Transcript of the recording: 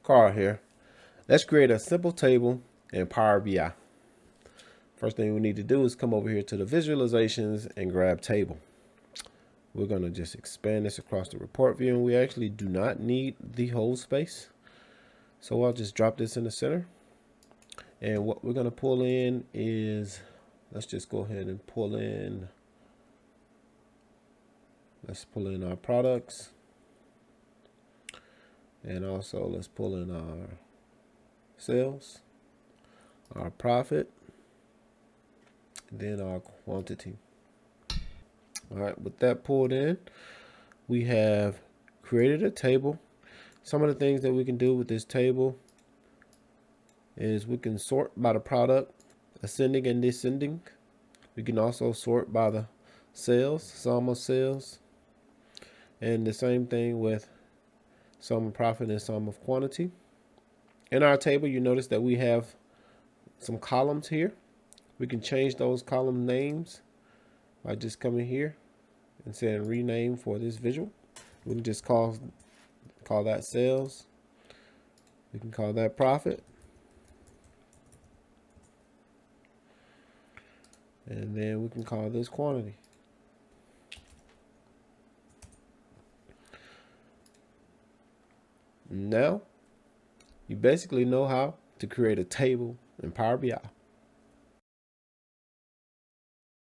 Carl here. Let's create a simple table in Power BI. First thing we need to do is come over here to the visualizations and grab table. We're going to just expand this across the report view, and we actually do not need the whole space. So I'll just drop this in the center. And what we're going to pull in is, let's just go ahead and pull in, let's pull in our products. And also let's pull in our sales, our profit, then our quantity. All right, with that pulled in, we have created a table. Some of the things that we can do with this table is we can sort by the product, ascending and descending. We can also sort by the sales, sum of sales, and the same thing with sum of profit and sum of quantity. In our table, you notice that we have some columns here. We can change those column names by just coming here and saying rename for this visual. We can just call that sales. We can call that profit. And then we can call this quantity. Now, you basically know how to create a table in Power BI.